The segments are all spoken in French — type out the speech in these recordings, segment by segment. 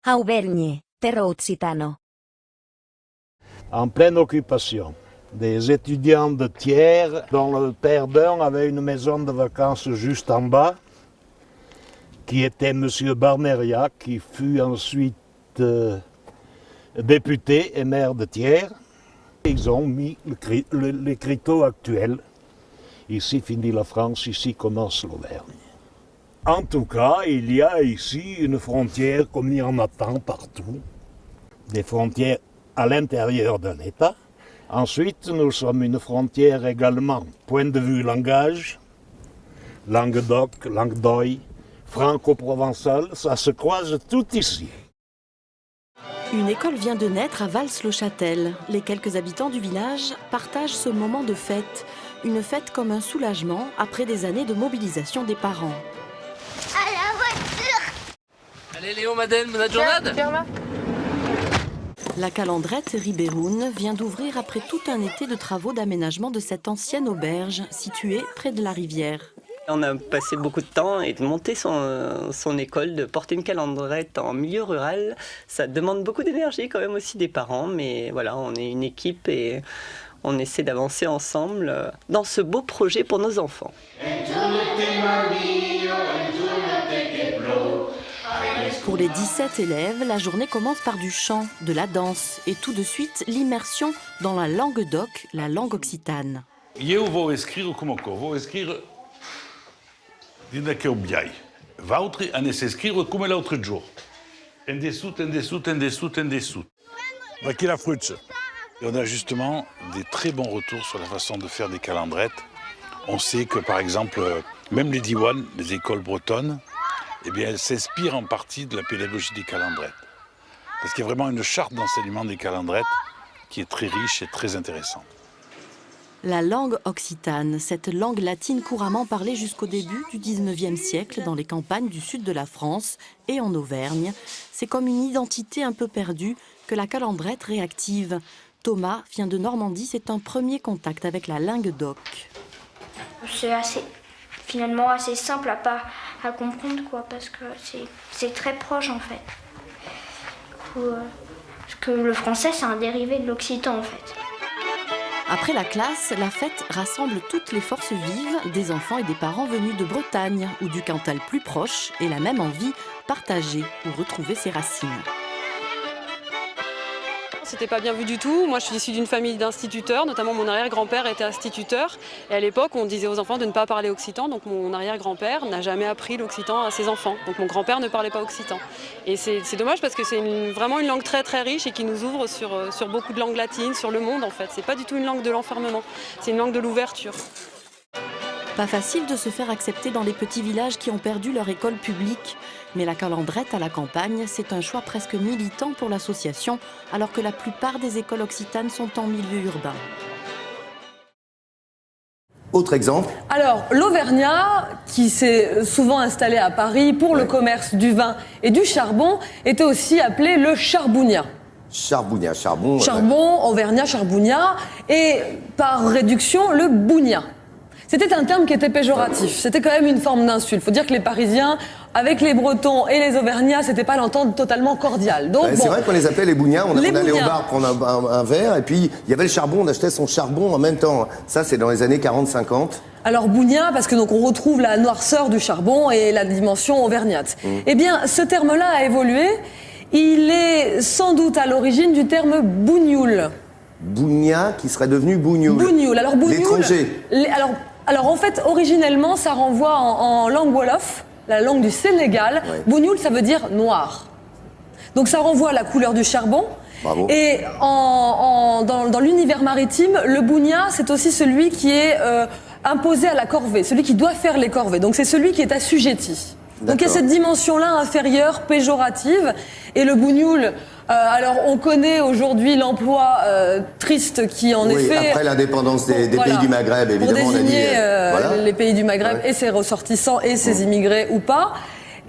Auvergne, terre occitano. En pleine occupation. Des étudiants de Thiers, dont le père d'un avait une maison de vacances juste en bas, qui était M. Barneria, qui fut ensuite député et maire de Thiers. Ils ont mis l'écriteau actuel. Ici finit la France, ici commence l'Auvergne. En tout cas, il y a ici une frontière comme il y en a tant partout. Des frontières à l'intérieur d'un État. Ensuite, nous sommes une frontière également, point de vue langage, Languedoc, Languedoc, franco-provençal, ça se croise tout ici. Une école vient de naître à Vals-le-Châtel. Les quelques habitants du village partagent ce moment de fête. Une fête comme un soulagement après des années de mobilisation des parents. À la voiture! Allez Léo, Madeleine, bonne journée. La Calandrette Ribéroun vient d'ouvrir après tout un été de travaux d'aménagement de cette ancienne auberge située près de la rivière. On a passé beaucoup de temps et de monter son école, de porter une calandrette en milieu rural. Ça demande beaucoup d'énergie quand même aussi des parents, mais voilà, on est une équipe et on essaie d'avancer ensemble dans ce beau projet pour nos enfants. Pour les 17 élèves, la journée commence par du chant, de la danse et tout de suite l'immersion dans la Languedoc, la langue occitane. Eu vou escrever como que vou escrever dinda que o biai. L'autre, on essaie d'écrire comme l'autre jour. En dessous, en dessous, en dessous, en dessous. Daqui la frutte. Et on a justement des très bons retours sur la façon de faire des calendrettes. On sait que, par exemple, même les diwan, les écoles bretonnes, eh bien, elles s'inspirent en partie de la pédagogie des calendrettes. Parce qu'il y a vraiment une charte d'enseignement des calendrettes qui est très riche et très intéressante. La langue occitane, cette langue latine couramment parlée jusqu'au début du 19e siècle dans les campagnes du sud de la France et en Auvergne, c'est comme une identité un peu perdue que la calandrette réactive. Thomas vient de Normandie, c'est un premier contact avec la Languedoc. C'est finalement assez simple à comprendre, quoi, parce que c'est très proche en fait. Parce que le français c'est un dérivé de l'occitan en fait. Après la classe, la fête rassemble toutes les forces vives des enfants et des parents venus de Bretagne ou du Cantal plus proche et la même envie, partager ou retrouver ses racines. C'était pas bien vu du tout. Moi, je suis issue d'une famille d'instituteurs, notamment mon arrière-grand-père était instituteur. Et à l'époque, on disait aux enfants de ne pas parler occitan. Donc mon arrière-grand-père n'a jamais appris l'occitan à ses enfants. Donc mon grand-père ne parlait pas occitan. Et c'est dommage parce que c'est vraiment une langue très très riche et qui nous ouvre sur beaucoup de langues latines, sur le monde en fait. C'est pas du tout une langue de l'enfermement, c'est une langue de l'ouverture. Pas facile de se faire accepter dans les petits villages qui ont perdu leur école publique. Mais la calandrette à la campagne, c'est un choix presque militant pour l'association, alors que la plupart des écoles occitanes sont en milieu urbain. Autre exemple. Alors, l'Auvergnat, qui s'est souvent installé à Paris pour le commerce du vin et du charbon, était aussi appelé le charbougnat. Charbougnat, charbon. Charbon, Auvergnat, charbougnat, et par réduction, le bougnat. C'était un terme qui était péjoratif, c'était quand même une forme d'insulte. Il faut dire que les Parisiens, avec les Bretons et les Auvergnats, c'était pas l'entente totalement cordiale. Donc, c'est vrai qu'on les appelait les bougnats, on allait au bar prendre un verre, et puis il y avait le charbon, on achetait son charbon en même temps. Ça, c'est dans les années 40-50. Alors bougnat, parce que donc on retrouve la noirceur du charbon et la dimension auvergnate. Eh bien, ce terme-là a évolué. Il est sans doute à l'origine du terme bougnoul. Bougnat qui serait devenu bougnoul. Bougnoul. Alors bougnoul. L'étranger. Alors en fait, originellement, ça renvoie en langue wolof, la langue du Sénégal. Ouais. Bougnoul, ça veut dire noir. Donc ça renvoie à la couleur du charbon. Bravo. Et dans l'univers maritime, le bougnat, c'est aussi celui qui est imposé à la corvée, celui qui doit faire les corvées. Donc c'est celui qui est assujetti. Donc il y a cette dimension-là inférieure, péjorative. Et le bougnoul, alors on connaît aujourd'hui l'emploi triste qui en effet... Après l'indépendance des pays du Maghreb, évidemment. Pour désigner voilà. les pays du Maghreb et ses ressortissants et ses immigrés ou pas.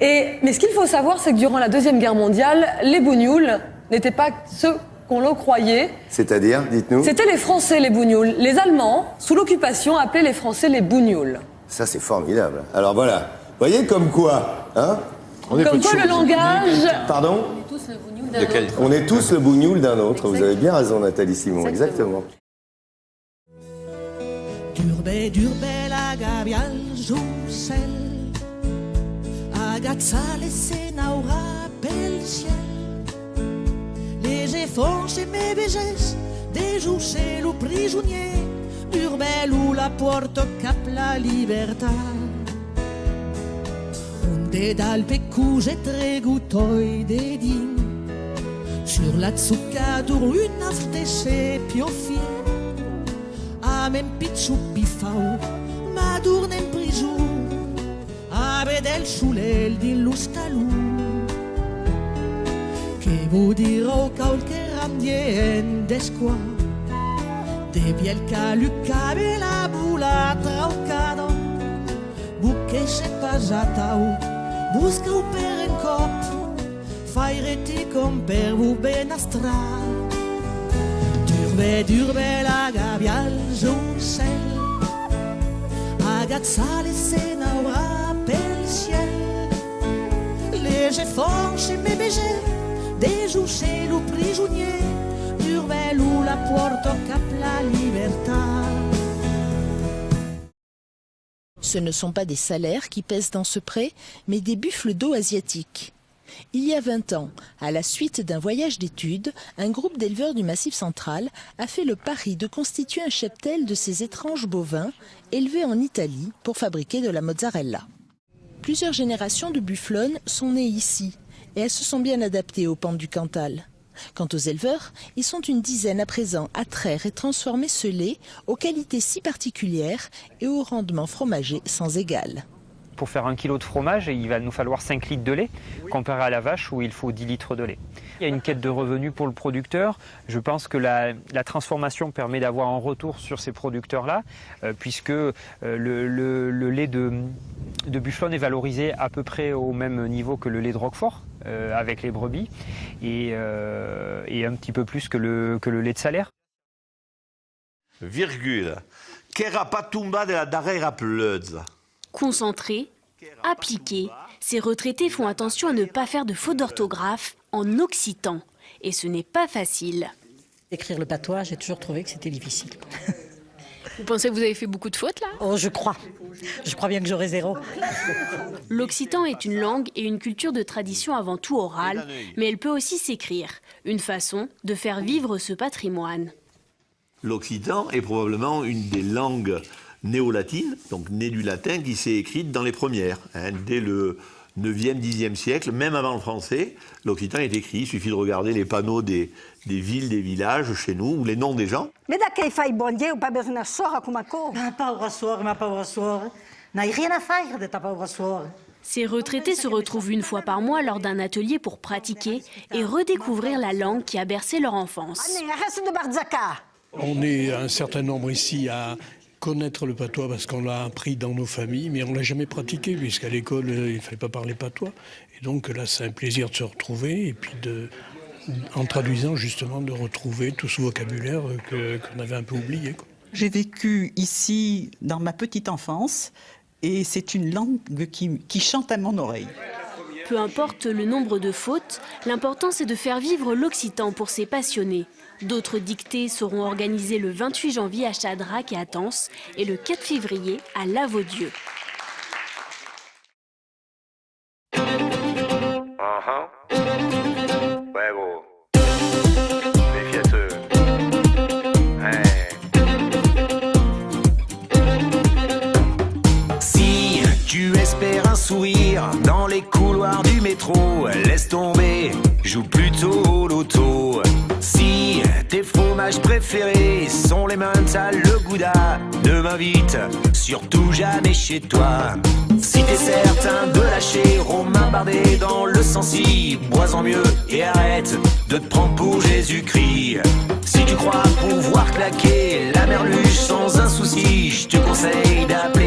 Mais ce qu'il faut savoir, c'est que durant la Deuxième Guerre mondiale, les bougnouls n'étaient pas ceux qu'on le croyait. C'est-à-dire, dites-nous. C'était les Français, les bougnouls. Les Allemands, sous l'occupation, appelaient les Français les bougnouls. Ça, c'est formidable. Alors voilà. Vous voyez comme quoi, hein, Comme quoi le langage... Pardon? On est tous le bougnoul d'un autre. Vous avez bien raison, Nathalie Simon. Exactement. Durbe la gavial joussel, agazzale se naura pel ciel. Les efforts chez mes bégesses, des joussel ou prisonnier, Durbel ou la porte cap la libertà. Unde dal peccuge tre guttoi de din, sur la zuccadur una stesse piofie. Amen picciu pifau, madurne in prigiù, ave del sulel di lustalù. Che vuol dire qualche randien desqua, de biel calucave la bula traucado, buche se pasatau, busca u per en cop, fai reti com per vu benastra. Durbe la gavial joussel, agazzale se naura pel ciel. Les efforts chez mes bégés, des joussel ou prisonnier, Durbel ou la porte cap la libertà. Ce ne sont pas des salaires qui pèsent dans ce pré, mais des buffles d'eau asiatiques. Il y a 20 ans, à la suite d'un voyage d'études, un groupe d'éleveurs du Massif central a fait le pari de constituer un cheptel de ces étranges bovins élevés en Italie pour fabriquer de la mozzarella. Plusieurs générations de bufflonnes sont nées ici et elles se sont bien adaptées aux pentes du Cantal. Quant aux éleveurs, ils sont une dizaine à présent à traire et transformer ce lait aux qualités si particulières et au rendement fromager sans égal. Pour faire 1 kg de fromage, il va nous falloir 5 litres de lait, comparé à la vache où il faut 10 litres de lait. Il y a une quête de revenus pour le producteur. Je pense que la transformation permet d'avoir un retour sur ces producteurs-là, puisque le lait de bufflonne est valorisé à peu près au même niveau que le lait de Roquefort, avec les brebis, et un petit peu plus que le lait de Salaire. Virgule. Qu'era patumba de la darrera pleuse. Concentrés, appliqués, ces retraités font attention à ne pas faire de faute d'orthographe en occitan. Et ce n'est pas facile. Écrire le patois, j'ai toujours trouvé que c'était difficile. Vous pensez que vous avez fait beaucoup de fautes là? Oh, je crois. Je crois bien que j'aurai 0. L'occitan est une langue et une culture de tradition avant tout orale, mais elle peut aussi s'écrire. Une façon de faire vivre ce patrimoine. L'occitan est probablement une des langues néo-latine, donc née du latin, qui s'est écrite dans les premières. Dès le 9e, 10e siècle, même avant le français, l'occitan est écrit. Il suffit de regarder les panneaux des villes, des villages chez nous, ou les noms des gens. Mais daqui fai bon dia, pas besoin de sorra comme quoi. Ma pauvre soeur, n'a rien à faire de ta pauvre soeur. Ces retraités se retrouvent une fois par mois lors d'un atelier pour pratiquer et redécouvrir la langue qui a bercé leur enfance. On est un certain nombre ici à connaître le patois parce qu'on l'a appris dans nos familles, mais on ne l'a jamais pratiqué puisqu'à l'école, il ne fallait pas parler patois. Et donc là, c'est un plaisir de se retrouver et puis en traduisant justement de retrouver tout ce vocabulaire qu'on avait un peu oublié. J'ai vécu ici dans ma petite enfance et c'est une langue qui chante à mon oreille. Peu importe le nombre de fautes, l'important c'est de faire vivre l'occitan pour ses passionnés. D'autres dictées seront organisées le 28 janvier à Chadrac et à Tence et le 4 février à Lavaudieu. Si tu espères un sourire dans les couloirs du métro, laisse tomber, joue plutôt au loto. Si tes fromages préférés sont les mentales, le gouda, ne m'invite surtout jamais chez toi. Si t'es certain de lâcher Romain Bardet dans le Sancy, bois-en mieux et arrête de te prendre pour Jésus-Christ. Si tu crois pouvoir claquer la merluche sans un souci, je te conseille d'appeler